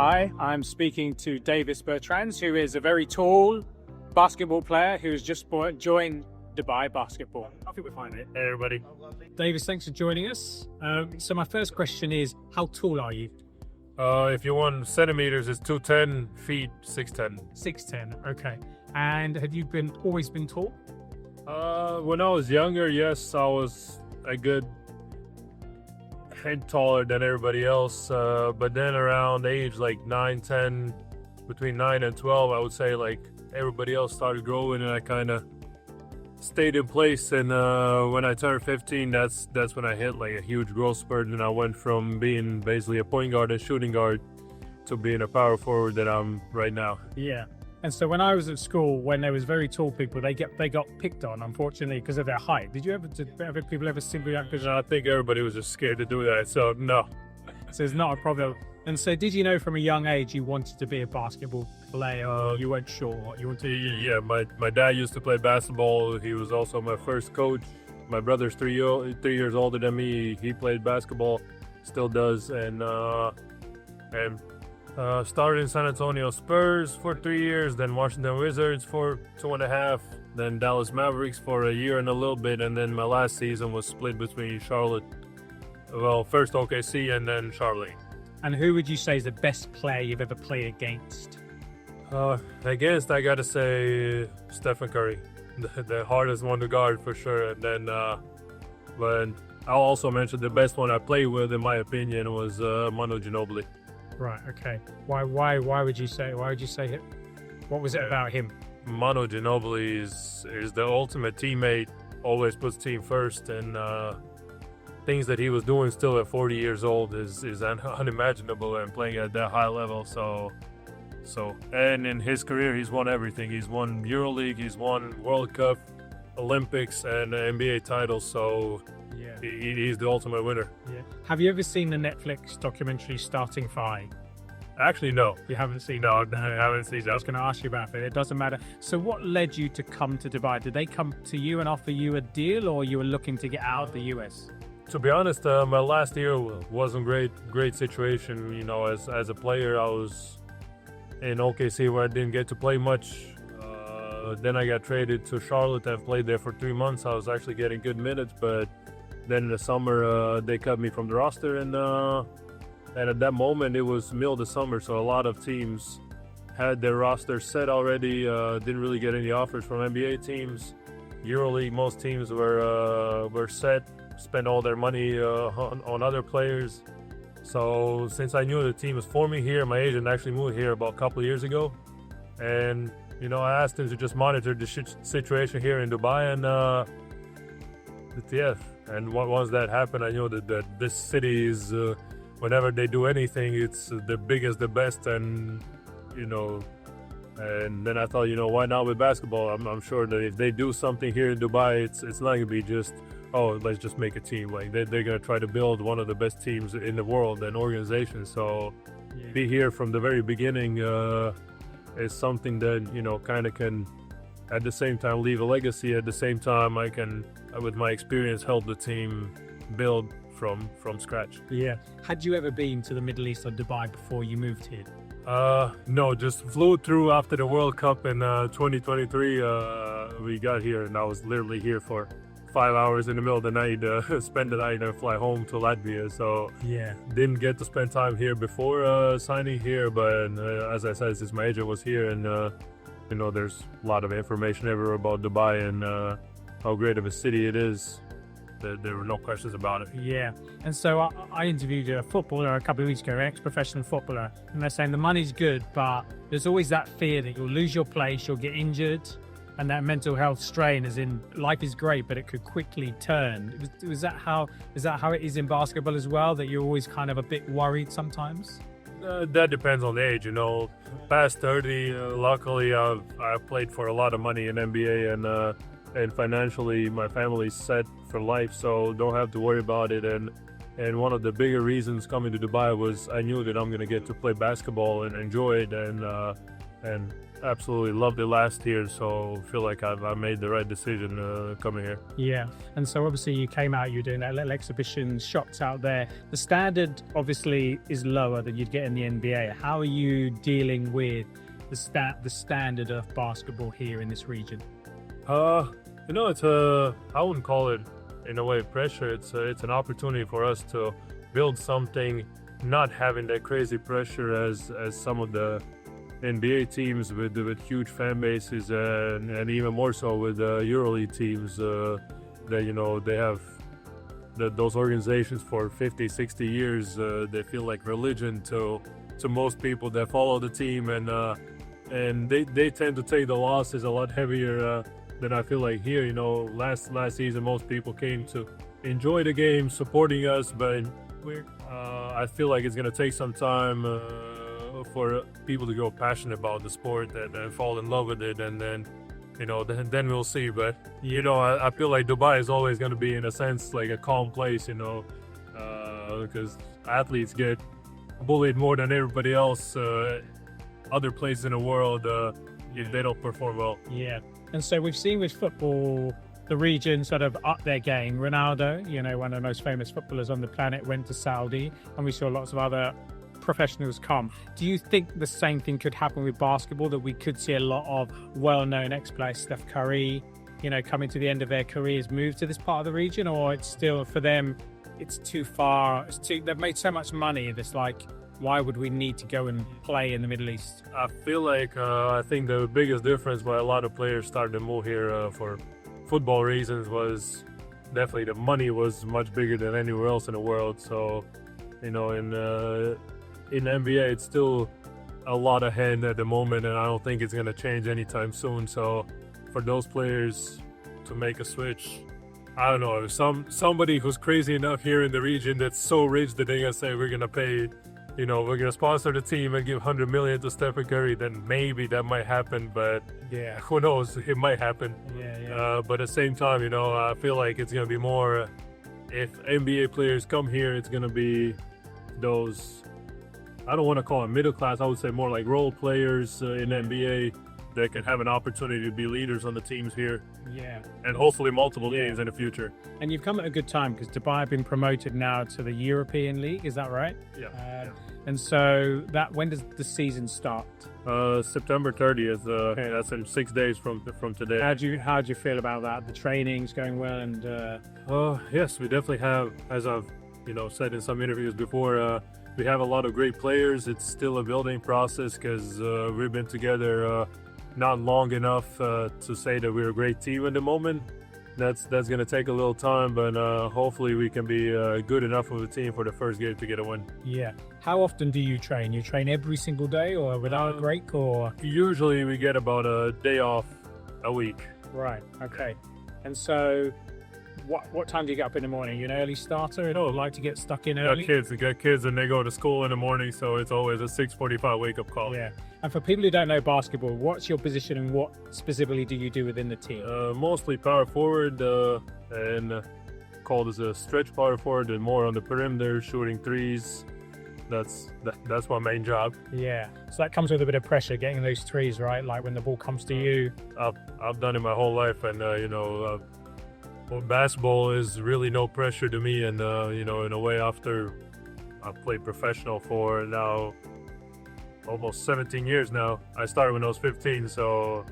Hi, I'm speaking to Davis Bertans, who is a very tall basketball player who has just joined Dubai Basketball. I think we're fine. Hey, everybody. Davis, thanks for joining us. So my first question is, how tall are you? If you want centimeters, it's 210, feet 6'10". 6'10", okay. And have you always been tall? When I was younger, yes, I was a good head taller than everybody else. But then around age like 9, 10, between 9 and 12, I would say like everybody else started growing and I kind of stayed in place. And when I turned 15, that's when I hit like a huge growth spurt, and I went from being basically a point guard and shooting guard to being a power forward that I'm right now. Yeah. And so when I was at school, when there was very tall people, they got picked on, unfortunately, because of their height. Did people ever simply act? I think everybody was just scared to do that, so no. So it's not a problem. And so did you know from a young age you wanted to be a basketball player, or you weren't sure what you wanted to do? Yeah, my dad used to play basketball. He was also my first coach. My brother's 3 years older than me. He played basketball, still does, and started in San Antonio Spurs for 3 years, then Washington Wizards for 2.5, then Dallas Mavericks for a year and a little bit, and then my last season was split between Charlotte. Well, first OKC and then Charlotte. And who would you say is the best player you've ever played against? Against, I gotta say Stephen Curry, the hardest one to guard for sure. And then, but I'll also mention the best one I played with, in my opinion, was Manu Ginobili. Right. Okay. Why would you say him? What was it about him? Manu Ginobili is the ultimate teammate. Always puts team first, and things that he was doing still at 40 years old is unimaginable, and playing at that high level. So, and in his career, he's won everything. He's won EuroLeague, he's won World Cup, Olympics, and NBA titles. So. Yeah. He's the ultimate winner. Yeah. Have you ever seen the Netflix documentary Starting Five? Actually, no. You haven't seen No, it? I haven't seen that. I was going to ask you about it. It doesn't matter. So what led you to come to Dubai? Did they come to you and offer you a deal, or you were looking to get out of the US? To be honest, my last year wasn't great situation. You know, as a player, I was in OKC where I didn't get to play much. Then I got traded to Charlotte and played there for 3 months. I was actually getting good minutes, but then in the summer, they cut me from the roster, and at that moment, it was middle of the summer, so a lot of teams had their roster set already, didn't really get any offers from NBA teams. EuroLeague, most teams were set, spent all their money on other players. So since I knew the team was forming here, my agent actually moved here about a couple of years ago, and you know, I asked him to just monitor the situation here in Dubai, and yeah. And once that happened, I knew that this city is, whenever they do anything, it's the biggest, the best, and you know. And then I thought, you know, why not with basketball? I'm sure that if they do something here in Dubai, it's not gonna be just, oh, let's just make a team. Like they're gonna try to build one of the best teams in the world and organization. So yeah. Be here from the very beginning is something that, you know, kind of can, at the same time, leave a legacy. At the same time, I can, with my experience, help the team build from scratch. Yeah. Had you ever been to the Middle East or Dubai before you moved here? No, just flew through after the World Cup in 2023. We got here, and I was literally here for 5 hours in the middle of the night, spend the night and fly home to Latvia. So yeah, didn't get to spend time here before signing here. But as I said, since my agent was here, and you know, there's a lot of information everywhere about Dubai and how great of a city it is. There were no questions about it. Yeah. And so I interviewed a footballer a couple of weeks ago, an ex-professional footballer, and they're saying the money's good, but there's always that fear that you'll lose your place, you'll get injured, and that mental health strain, as in life is great, but it could quickly turn. Is that how it is in basketball as well, that you're always kind of a bit worried sometimes? That depends on the age, you know. Past 30, luckily I've played for a lot of money in NBA, and financially my family's set for life, so don't have to worry about it. And one of the bigger reasons coming to Dubai was I knew that I'm going to get to play basketball and enjoy it, and absolutely loved it last year, so feel like I made the right decision coming here. Yeah, and so obviously you came out, you're doing that little exhibition shots out there. The standard obviously is lower than you'd get in the NBA. How are you dealing with the standard of basketball here in this region? It's I wouldn't call it in a way pressure. It's an opportunity for us to build something, not having that crazy pressure as some of the NBA teams with huge fan bases, and even more so with EuroLeague teams that they have those organizations for 50, 60 years. They feel like religion to most people that follow the team, and they tend to take the losses a lot heavier than I feel like here. Last season most people came to enjoy the game, supporting us, but I feel like it's gonna take some time for people to grow passionate about the sport and fall in love with it, and then then we'll see. But I feel like Dubai is always going to be, in a sense, like a calm place, because athletes get bullied more than everybody else other places in the world if they don't perform well. Yeah, and so we've seen with football the region sort of up their game. Ronaldo, one of the most famous footballers on the planet, went to Saudi, and we saw lots of other professionals come. Do you think the same thing could happen with basketball, that we could see a lot of well-known ex-players, Steph Curry, coming to the end of their careers, move to this part of the region, or it's still, for them, it's too far, they've made so much money, it's like, why would we need to go and play in the Middle East? I feel like I think the biggest difference why a lot of players started to move here for football reasons was definitely the money was much bigger than anywhere else in the world. So in the NBA, it's still a lot of hand at the moment, and I don't think it's going to change anytime soon. So for those players to make a switch, I don't know, if somebody who's crazy enough here in the region that's so rich that they're going to say, we're going to pay, we're going to sponsor the team and give $100 million to Stephen Curry, then maybe that might happen. But yeah, who knows? It might happen. Yeah. But at the same time, I feel like it's going to be more, if NBA players come here, it's going to be those, I don't want to call it middle class, I would say more like role players in NBA that can have an opportunity to be leaders on the teams here. Yeah. And hopefully multiple teams in the future. And you've come at a good time, because Dubai have been promoted now to the European League, is that right? Yeah. And so when does the season start? September 30th. That's in 6 days from today. How do you feel about that? The training's going well, and yes, we definitely have, as I've said in some interviews before, we have a lot of great players. It's still a building process, because we've been together not long enough to say that we're a great team at the moment. That's going to take a little time, but hopefully we can be good enough of a team for the first game to get a win. Yeah. How often do you train? You train every single day, or without a break, or? Usually we get about a day off a week. Right. Okay. And so, what time do you get up in the morning? You an early starter? Like to get stuck in early? We got kids and they go to school in the morning, so it's always a 6:45 wake-up call. Yeah. And for people who don't know basketball, what's your position and what specifically do you do within the team? Mostly power forward and called as a stretch power forward, and more on the perimeter, shooting threes. That's my main job. Yeah. So that comes with a bit of pressure, getting those threes, right? Like when the ball comes to you. I've done it my whole life, and basketball is really no pressure to me, and in a way, after I've played professional for now almost 17 years now. I started when I was 15, so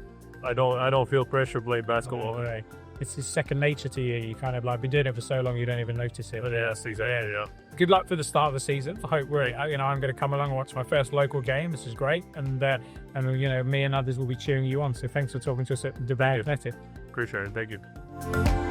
I don't feel pressure playing basketball. Right. It's just second nature to you. You kind of like been doing it for so long, you don't even notice it. Yes, exactly. Yeah. Good luck for the start of the season. I hope I'm going to come along and watch my first local game. This is great, and me and others will be cheering you on. So thanks for talking to us at Dubai Athletic. Appreciate it. Thank you.